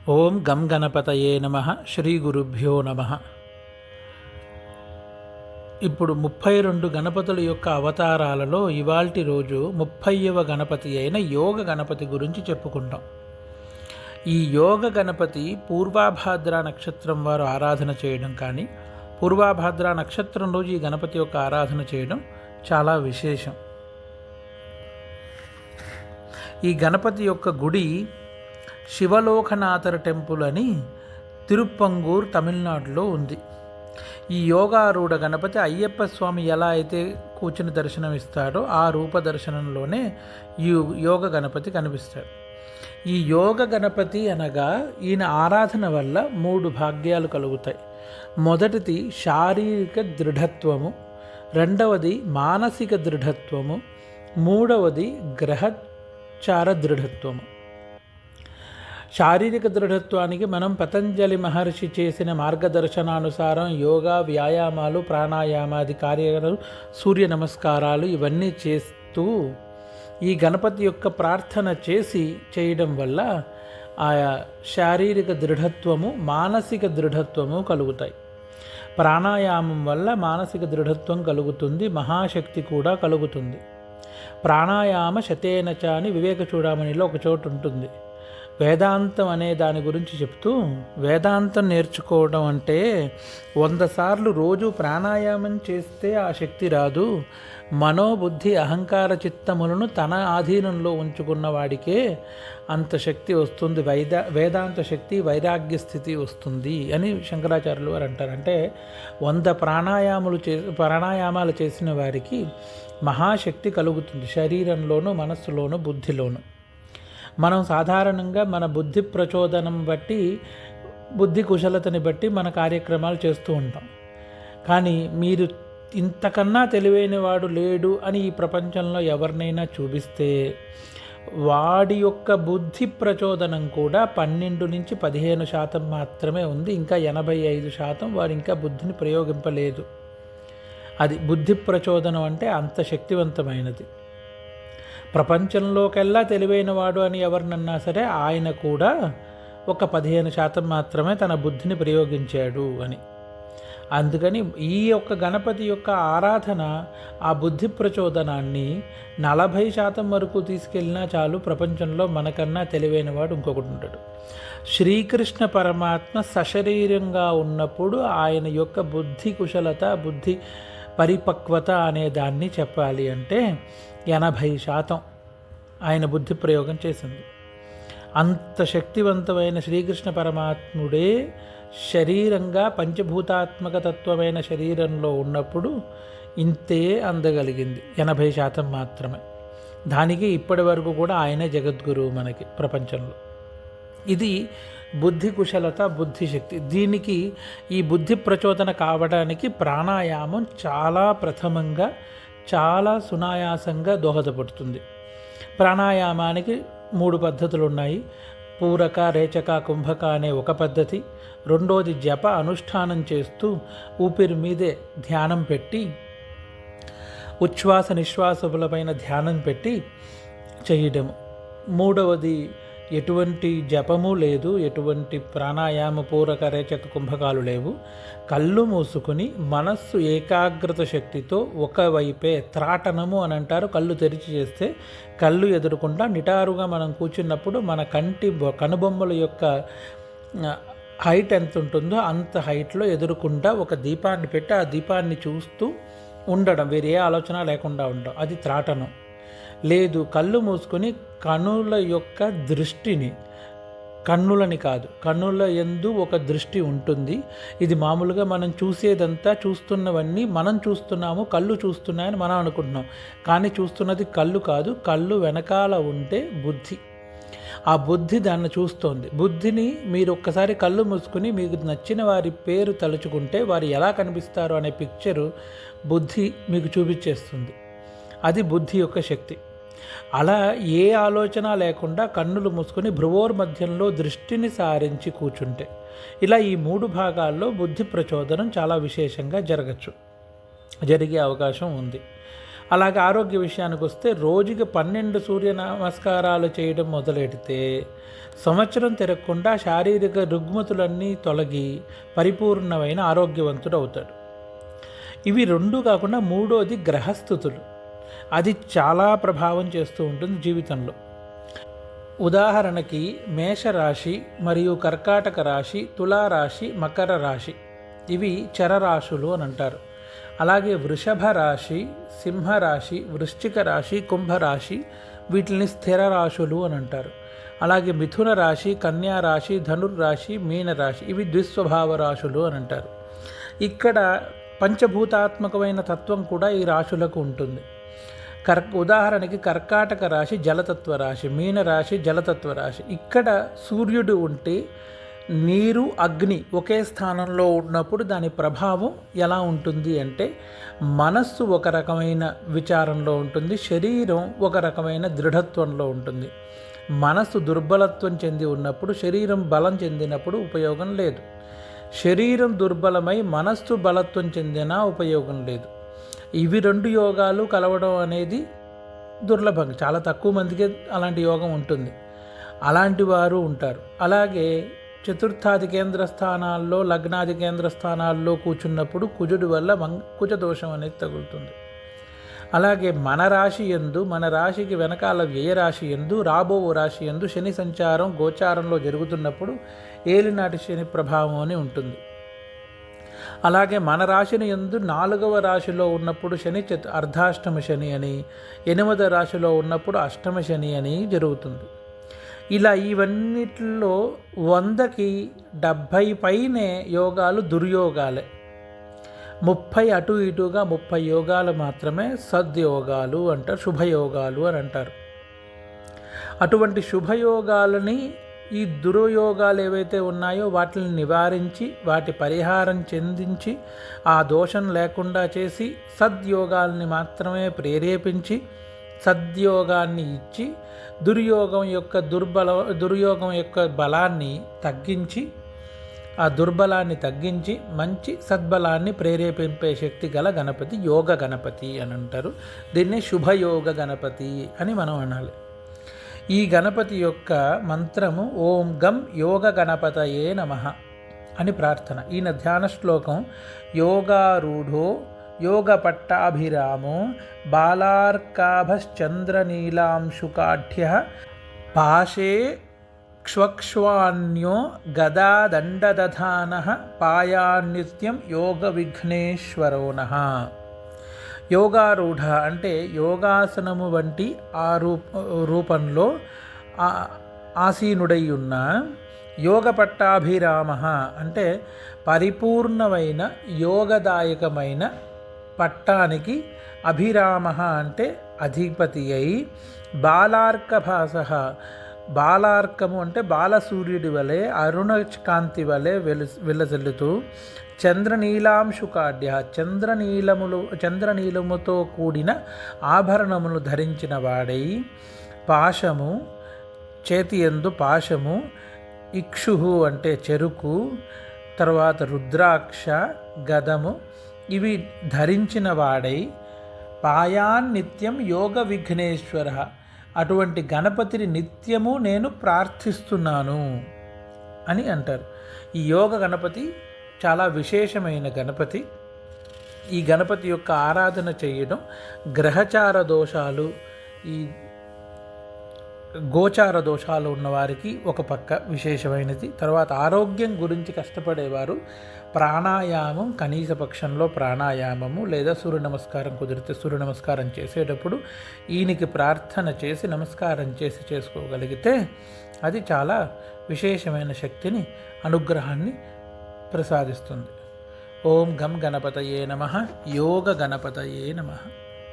ఓం గం గణపతయే నమః. శ్రీ గురుభ్యో నమః. ఇప్పుడు 32 గణపతుల యొక్క అవతారాలలో ఇవాల్టి రోజు 30వ గణపతి అయిన యోగ గణపతి గురించి చెప్పుకుంటాం. ఈ యోగ గణపతి పూర్వాభాద్ర నక్షత్రం వారు ఆరాధన చేయడం కానీ, పూర్వాభాద్ర నక్షత్రం రోజు ఈ గణపతి యొక్క ఆరాధన చేయడం చాలా విశేషం. ఈ గణపతి యొక్క గుడి శివలోకనాథర్ టెంపుల్ అని తిరుప్పంగూర్, తమిళనాడులో ఉంది. ఈ యోగారూఢ గణపతి అయ్యప్ప స్వామి ఎలా అయితే కూర్చుని దర్శనం ఇస్తాడో ఆ రూప దర్శనంలోనే ఈ యోగ గణపతి కనిపిస్తాడు. ఈ యోగ గణపతి అనగా ఈయన ఆరాధన వల్ల 3 భాగ్యాలు కలుగుతాయి. మొదటిది శారీరక దృఢత్వము, రెండవది మానసిక దృఢత్వము, మూడవది గ్రహచార దృఢత్వము. శారీరక దృఢత్వానికి మనం పతంజలి మహర్షి చేసిన మార్గదర్శనానుసారం యోగా, వ్యాయామాలు, ప్రాణాయామాది కార్యాలు, సూర్య నమస్కారాలు ఇవన్నీ చేస్తూ ఈ గణపతి యొక్క ప్రార్థన చేయడం వల్ల ఆయా శారీరక దృఢత్వము, మానసిక దృఢత్వము కలుగుతాయి. ప్రాణాయామం వల్ల మానసిక దృఢత్వం కలుగుతుంది, మహాశక్తి కూడా కలుగుతుంది. ప్రాణాయామ శతేనచ అని వివేక చూడమనిలో ఒక చోటు ఉంటుంది. వేదాంతం అనే దాని గురించి చెప్తూ, వేదాంతం నేర్చుకోవడం అంటే 100 సార్లు రోజు ప్రాణాయామం చేస్తే ఆ శక్తి రాదు. మనోబుద్ధి అహంకార చిత్తములను తన ఆధీనంలో ఉంచుకున్న వాడికే అంత శక్తి వస్తుంది. వేదాంత శక్తి, వైరాగ్య స్థితి వస్తుంది అని శంకరాచార్యులు వారు అంటారు. అంటే 100 ప్రాణాయామాలు చేసిన వారికి మహాశక్తి కలుగుతుంది, శరీరంలోనూ, మనస్సులోనూ, బుద్ధిలోనూ. మనం సాధారణంగా మన బుద్ధి ప్రచోదనం బట్టి, బుద్ధి కుశలతని బట్టి మన కార్యక్రమాలు చేస్తూ ఉంటాం. కానీ మీరు ఇంతకన్నా తెలివైన వాడు లేడు అని ఈ ప్రపంచంలో ఎవరినైనా చూపిస్తే వాడి యొక్క బుద్ధి ప్రచోదనం కూడా 12 నుంచి 15% మాత్రమే ఉంది. ఇంకా 85% వాడు ఇంకా బుద్ధిని ప్రయోగింపలేదు. అది బుద్ధి ప్రచోదనం అంటే అంత శక్తివంతమైనది. ప్రపంచంలోకెల్లా తెలివైన వాడు అని ఎవరినన్నా సరే ఆయన కూడా ఒక 15% మాత్రమే తన బుద్ధిని ప్రయోగించాడు అని. అందుకని ఈ యొక్క గణపతి యొక్క ఆరాధన ఆ బుద్ధి ప్రచోదనాన్ని 40% వరకు తీసుకెళ్ళినా చాలు, ప్రపంచంలో మనకన్నా తెలివైన వాడు ఇంకొకటి ఉంటాడు. శ్రీకృష్ణ పరమాత్మ సశరీరంగా ఉన్నప్పుడు ఆయన యొక్క బుద్ధి కుశలత, బుద్ధి పరిపక్వత అనే దాన్ని చెప్పాలి అంటే 80% ఆయన బుద్ధి ప్రయోగం చేసింది. అంత శక్తివంతమైన శ్రీకృష్ణ పరమాత్ముడే శరీరంగా పంచభూతాత్మక తత్వమైన శరీరంలో ఉన్నప్పుడు ఇంతే అందగలిగింది, 80% మాత్రమే. దానికి ఇప్పటి వరకు కూడా ఆయనే జగద్గురువు మనకి ప్రపంచంలో. ఇది బుద్ధి కుశలత, బుద్ధిశక్తి. దీనికి ఈ బుద్ధి ప్రచోదన కావడానికి ప్రాణాయామం చాలా ప్రథమంగా, చాలా సునాయాసంగా దోహదపడుతుంది. ప్రాణాయామానికి 3 పద్ధతులు ఉన్నాయి. పూరక, రేచక, కుంభక అనే ఒక పద్ధతి. రెండోది జప అనుష్ఠానం చేస్తూ ఊపిరి మీదే ధ్యానం పెట్టి, ఉచ్ఛ్వాస నిశ్వాసములపైన ధ్యానం పెట్టి చేయడము. మూడవది ఎటువంటి జపము లేదు, ఎటువంటి ప్రాణాయామ, పూరక, రేచక, కుంభకాలు లేవు. కళ్ళు మూసుకుని మనస్సు ఏకాగ్రత శక్తితో ఒకవైపే, త్రాటనము అని అంటారు. కళ్ళు తెరిచి చేస్తే కళ్ళు ఎదురుకుండా నిటారుగా మనం కూర్చున్నప్పుడు మన కనుబొమ్మల యొక్క హైట్ ఎంత ఉంటుందో అంత హైట్లో ఎదురుకుండా ఒక దీపాన్ని పెట్టి ఆ దీపాన్ని చూస్తూ ఉండడం, వేరే ఆలోచన లేకుండా ఉండడం, అది త్రాటనం. లేదు, కళ్ళు మూసుకొని కన్నుల యొక్క దృష్టిని, కన్నులని కాదు, కన్నుల యందు ఒక దృష్టి ఉంటుంది. ఇది మామూలుగా మనం చూసేదంతా, చూస్తున్నవన్నీ మనం చూస్తున్నాము, కళ్ళు చూస్తున్నాయని మనం అనుకుంటున్నాం. కానీ చూస్తున్నది కళ్ళు కాదు, కళ్ళు వెనకాల ఉంటే బుద్ధి. ఆ బుద్ధి దాన్ని చూస్తోంది. బుద్ధిని మీరు ఒక్కసారి కళ్ళు మూసుకుని మీకు నచ్చిన వారి పేరు తలుచుకుంటే వారు ఎలా కనిపిస్తారు అనే పిక్చరు బుద్ధి మీకు చూపించేస్తుంది. అది బుద్ధి యొక్క శక్తి. అలా ఏ ఆలోచన లేకుండా కన్నులు మూసుకొని భ్రువోర్ మధ్యంలో దృష్టిని సారించి కూర్చుంటే, ఇలా ఈ 3 భాగాల్లో బుద్ధి ప్రచోదనం చాలా విశేషంగా జరిగే అవకాశం ఉంది. అలాగే ఆరోగ్య విషయానికి వస్తే రోజుకి 12 సూర్య నమస్కారాలు చేయడం మొదలెడితే సంవత్సరం తిరగకుండా శారీరక రుగ్మతులన్నీ తొలగి పరిపూర్ణమైన ఆరోగ్యవంతుడు అవుతాడు. ఇవి రెండు కాకుండా మూడోది గ్రహస్థితులు. అది చాలా ప్రభావం చేస్తూ ఉంటుంది జీవితంలో. ఉదాహరణకి మేషరాశి మరియు కర్కాటక రాశి, తులారాశి, మకర రాశి ఇవి చరరాశులు అని అంటారు. అలాగే వృషభ రాశి, సింహరాశి, వృశ్చిక రాశి, కుంభరాశి వీటిని స్థిర రాశులు అని అంటారు. అలాగే మిథున రాశి, కన్యా రాశి, ధనుర్రాశి, మీనరాశి ఇవి ద్విస్వభావ రాశులు అని అంటారు. ఇక్కడ పంచభూతాత్మకమైన తత్వం కూడా ఈ రాశులకు ఉంటుంది. ఉదాహరణకి కర్కాటక రాశి జలతత్వ రాశి, మీనరాశి జలతత్వ రాశి. ఇక్కడ సూర్యుడు ఉంటే నీరు, అగ్ని ఒకే స్థానంలో ఉన్నప్పుడు దాని ప్రభావం ఎలా ఉంటుంది అంటే మనస్సు ఒక రకమైన విచారంలో ఉంటుంది, శరీరం ఒక రకమైన దృఢత్వంలో ఉంటుంది. మనస్సు దుర్బలత్వం చెంది ఉన్నప్పుడు, శరీరం బలం చెందినప్పుడు ఉపయోగం లేదు. శరీరం దుర్బలమై మనస్సు బలత్వం చెందినా ఉపయోగం లేదు. ఇవి రెండు యోగాలు కలవడం అనేది దుర్లభం. చాలా తక్కువ మందికి అలాంటి యోగం ఉంటుంది. అలాంటి వారు ఉంటారు. అలాగే చతుర్థాది కేంద్ర స్థానాల్లో, లగ్నాది కేంద్ర స్థానాల్లో కూర్చున్నప్పుడు కుజుడి వల్ల కుజ దోషం అనేది తగులుతుంది. అలాగే మన రాశి యందు, మన రాశికి వెనకాల వ్యయరాశి యందు, రాబో రాశి యందు శని సంచారం గోచారంలో జరుగుతున్నప్పుడు ఏలినాటి శని ప్రభావం అని ఉంటుంది. అలాగే మన రాశిని యందు 4వ రాశిలో ఉన్నప్పుడు శని అర్ధాష్టమ శని అని, 8వ రాశిలో ఉన్నప్పుడు అష్టమ శని అని జరుగుతుంది. ఇలా ఇవన్నిటిలో 100కి 70 పైనే యోగాలు దుర్యోగాలే. 30 అటు ఇటుగా 30 యోగాలు మాత్రమే సద్యోగాలు అంటారు, శుభయోగాలు అని అంటారు. అటువంటి శుభయోగాలని, ఈ దుర్యోగాలు ఏవైతే ఉన్నాయో వాటిని నివారించి, వాటి పరిహారం చెందించి, ఆ దోషం లేకుండా చేసి సద్యోగాల్ని మాత్రమే ప్రేరేపించి, సద్యోగాన్ని ఇచ్చి, దుర్యోగం యొక్క బలాన్ని తగ్గించి, ఆ దుర్బలాన్ని తగ్గించి మంచి సద్బలాన్ని ప్రేరేపింపే శక్తి గల గణపతి యోగ గణపతి అని అంటారు. దీన్నే శుభయోగ గణపతి అని మనం అనాలి. ఈ గణపతి యొక్క మంత్రము ఓం గం యోగ గణపతయే నమః అని ప్రార్థన. ఈయన ధ్యాన శ్లోకం యోగారూఢో యోగ పట్టాభిరామో బాలార్కాభశ్చంద్రనీలాంశుకాఢ్య పాశే క్ష్వక్ష్వాన్యో గదాదండదధానః పాయాన్నిత్యం యోగ విఘ్నేశ్వరో నః. యోగారూఢ అంటే యోగాసనము వంటి ఆ రూపంలో ఆసీనుడై ఉన్న, యోగ పట్టాభిరామ అంటే పరిపూర్ణమైన యోగదాయకమైన పట్టానికి, అభిరామ అంటే అధిపతి అయి, బాలార్కభాస బాలార్కము అంటే బాలసూర్యుడి వలె అరుణకాంతి వలె వెలజల్లుతూ, చంద్రనీలాంశుకాఢ్య చంద్రనీలముతో కూడిన ఆభరణములు ధరించిన వాడై, పాశము చేతి యందు పాశము, ఇక్షుహు అంటే చెరుకు, తర్వాత రుద్రాక్ష, గదము ఇవి ధరించిన వాడై, పాయాన్నిత్యం యోగ విఘ్నేశ్వర అటువంటి గణపతిని నిత్యము నేను ప్రార్థిస్తున్నాను అని అంటారు. ఈ యోగ గణపతి చాలా విశేషమైన గణపతి. ఈ గణపతి యొక్క ఆరాధన చేయడం గ్రహచార దోషాలు, ఈ గోచార దోషాలు ఉన్నవారికి ఒక పక్క విశేషమైనది. తర్వాత ఆరోగ్యం గురించి కష్టపడేవారు ప్రాణాయామం, కనీస పక్షంలో ప్రాణాయామము లేదా సూర్య నమస్కారం కుదిరితే సూర్య నమస్కారం చేసేటప్పుడు ఈయనకి ప్రార్థన చేసి నమస్కారం చేసి చేసుకోగలిగితే అది చాలా విశేషమైన శక్తిని, అనుగ్రహాన్ని ప్రసాదిస్తుంది. ఓం గం గణపతయే నమః. యోగ గణపతయే నమః.